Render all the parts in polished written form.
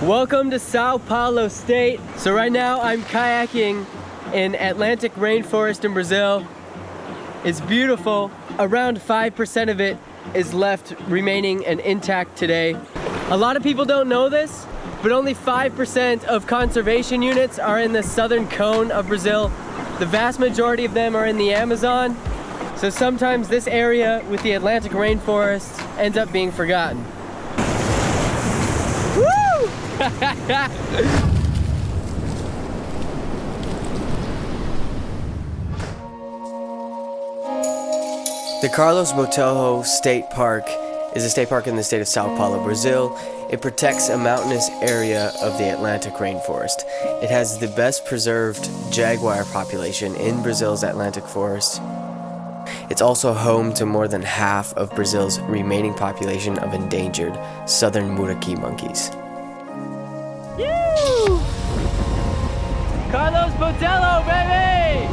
Welcome to Sao Paulo State. So right now I'm kayaking in Atlantic Rainforest in Brazil. It's beautiful. Around 5% of it is left remaining and intact today. A lot of people don't know this, but only 5% of conservation units are in the southern cone of Brazil. The vast majority of them are in the Amazon. So sometimes this area with the Atlantic Rainforest ends up being forgotten. Woo! The Carlos Botelho State Park is a state park in the state of Sao Paulo, Brazil. It protects a mountainous area of the Atlantic Rainforest. It has the best preserved jaguar population in Brazil's Atlantic forest. It's also home to more than half of Brazil's remaining population of endangered southern Muriqui monkeys. Woo! Carlos Botelho, baby!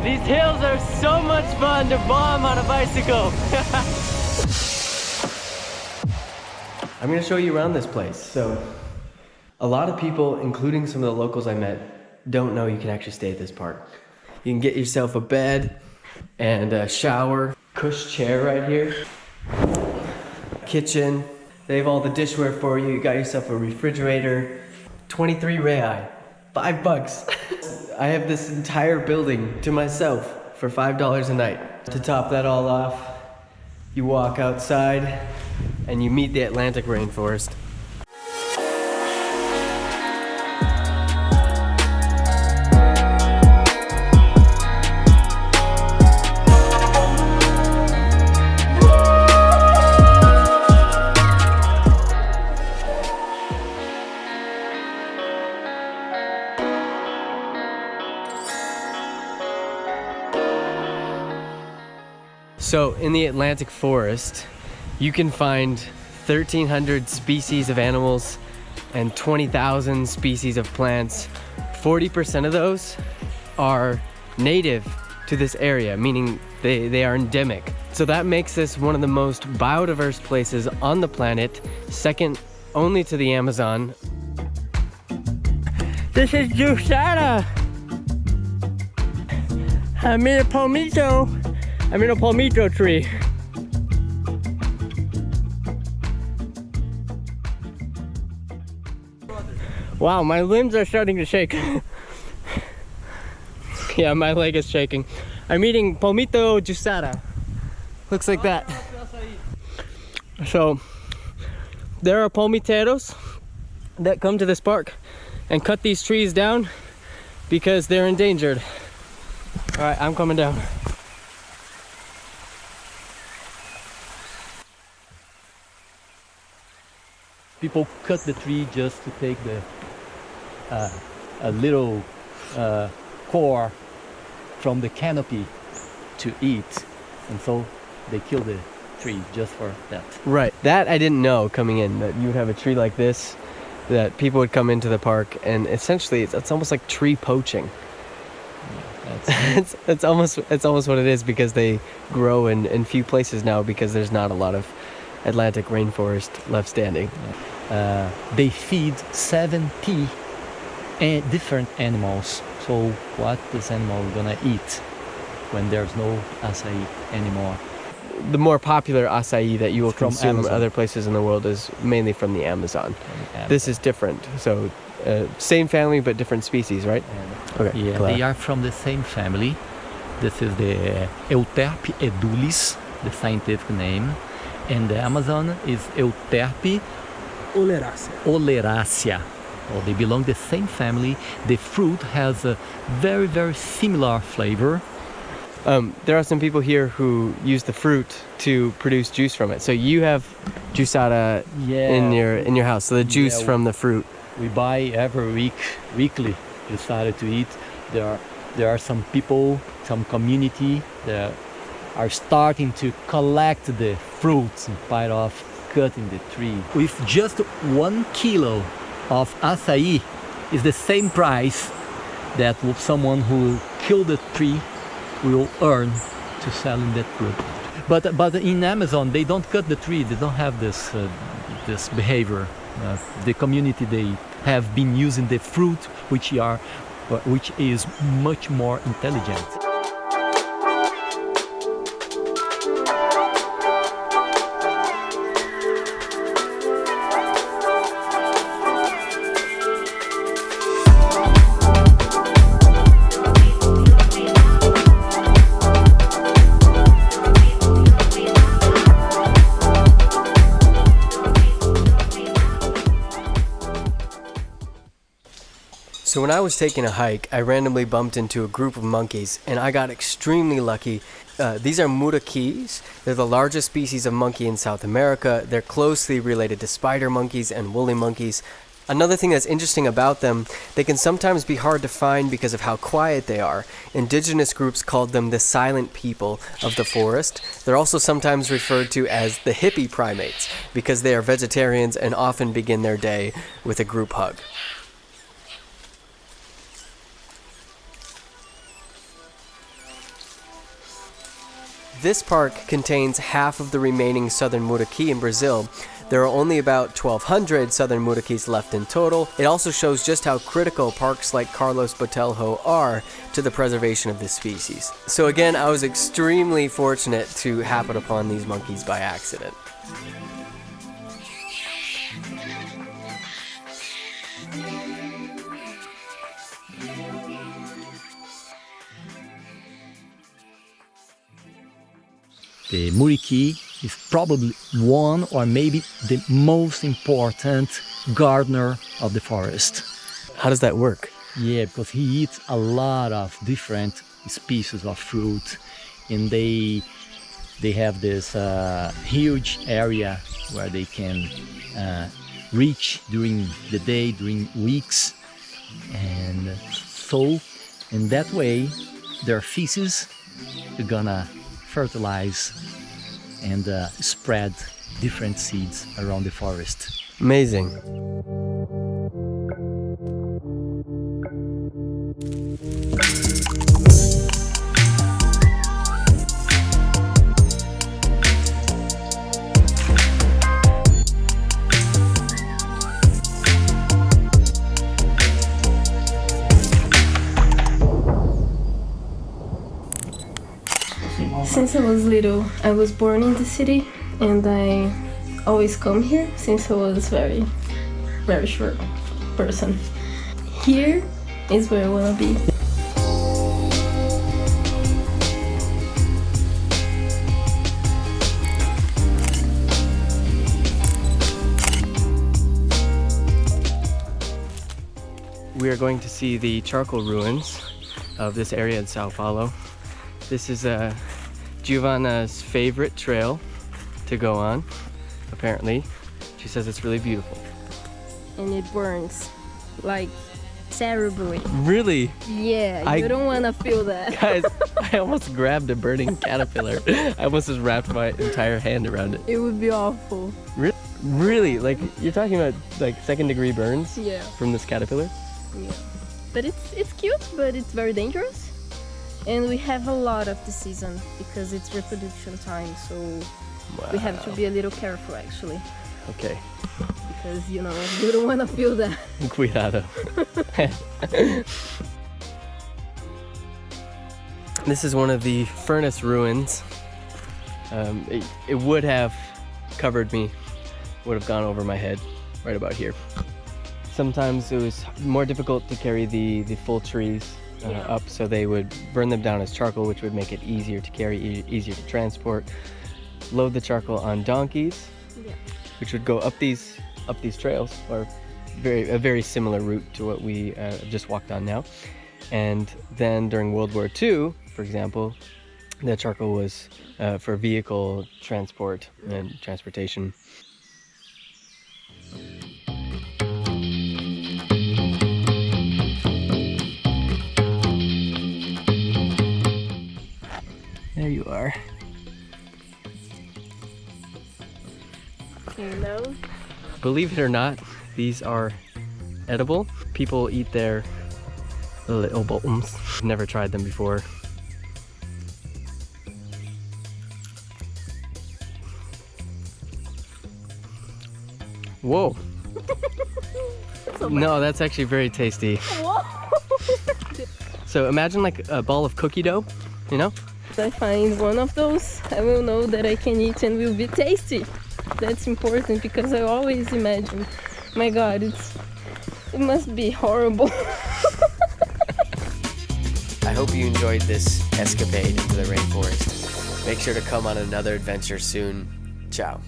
These hills are so much fun to bomb on a bicycle. I'm gonna show you around this place. So, a lot of people, including some of the locals I met, don't know you can actually stay at this park. You can get yourself a bed and a shower, cush chair right here, kitchen. They have all the dishware for you. You got yourself a refrigerator, 23 reais, $5. I have this entire building to myself for $5 a night. To top that all off, you walk outside and you meet the Atlantic Rainforest. So in the Atlantic forest, you can find 1,300 species of animals and 20,000 species of plants. 40% of those are native to this area, meaning they are endemic. So that makes this one of the most biodiverse places on the planet, second only to the Amazon. This is Jussara. I'm in a palmito. I'm in a palmito tree. Wow, my limbs are starting to shake. Yeah, my leg is shaking. I'm eating palmito Jussara. Looks like that. So, there are palmiteros that come to this park and cut these trees down because they're endangered. All right, I'm coming down. People cut the tree just to take the a little core from the canopy to eat, and so they kill the tree just for that. Right, that I didn't know coming in, that you would have a tree like this, that people would come into the park, and essentially it's almost like tree poaching. Yeah, it's almost what it is, because they grow in few places now because there's not a lot of Atlantic rainforest left standing. They feed 70 different animals. So what this animal gonna eat when there's no acai anymore? The more popular acai that you will consume Amazon. other places in the world is mainly from the Amazon. This is different. So same family but different species, right? Okay. Yeah, they are from the same family. This is the Euterpe edulis, the scientific name. And the Amazon is Euterpe oleracea. Well, they belong to the same family. The fruit has a very, very similar flavor. There are some people here who use the fruit to produce juice from it. So you have jussara in your house. So the juice from the fruit. We buy every weekly jussara to eat. There are some people, some community that are starting to collect the fruits instead of cutting the tree. With just 1 kilo of acai is the same price that someone who killed the tree will earn to selling that fruit. But in Amazon, they don't cut the tree. They don't have this behavior. The community, they have been using the fruit, which is much more intelligent. So when I was taking a hike, I randomly bumped into a group of monkeys, and I got extremely lucky. These are Muriquis. They're the largest species of monkey in South America. They're closely related to spider monkeys and woolly monkeys. Another thing that's interesting about them, they can sometimes be hard to find because of how quiet they are. Indigenous groups called them the silent people of the forest. They're also sometimes referred to as the hippie primates because they are vegetarians and often begin their day with a group hug. This park contains half of the remaining southern Muriqui in Brazil. There are only about 1,200 southern Muriquis left in total. It also shows just how critical parks like Carlos Botelho are to the preservation of this species. So again, I was extremely fortunate to happen upon these monkeys by accident. The Muriqui is probably one or maybe the most important gardener of the forest. How does that work? Yeah, because he eats a lot of different species of fruit, and they have this huge area where they can reach during the day, during weeks, and so in that way their feces are gonna fertilize and spread different seeds around the forest. Amazing. Since I was little, I was born in the city, and I always come here since I was very short person. Here is where I wanna be. We are going to see the charcoal ruins of this area in Sao Paulo. This is Giovanna's favorite trail to go on, apparently. She says it's really beautiful. And it burns, like, terribly. Really? Yeah, you don't want to feel that. Guys, I almost grabbed a burning caterpillar. I almost just wrapped my entire hand around it. It would be awful. Really? Like, you're talking about like second-degree burns? Yeah. From this caterpillar? Yeah. But it's cute, but it's very dangerous. And we have a lot of the season because it's reproduction time, so we have to be a little careful actually. Okay. Because, you know, you don't want to feel that. Cuidado. This is one of the furnace ruins. It would have covered me, would have gone over my head right about here. Sometimes it was more difficult to carry the full trees up, so they would burn them down as charcoal, which would make it easier to carry, easier to transport. Load the charcoal on donkeys, which would go up these trails, or a very similar route to what we just walked on now. And then during World War II, for example, the charcoal was for vehicle transport and transportation. There you are. Hello. Believe it or not, these are edible. People eat their little bones. Never tried them before. Whoa. No, that's actually very tasty. Whoa. So imagine like a ball of cookie dough, you know? If I find one of those, I will know that I can eat and will be tasty. That's important because I always imagine, my God, it must be horrible. I hope you enjoyed this escapade into the rainforest. Make sure to come on another adventure soon. Ciao.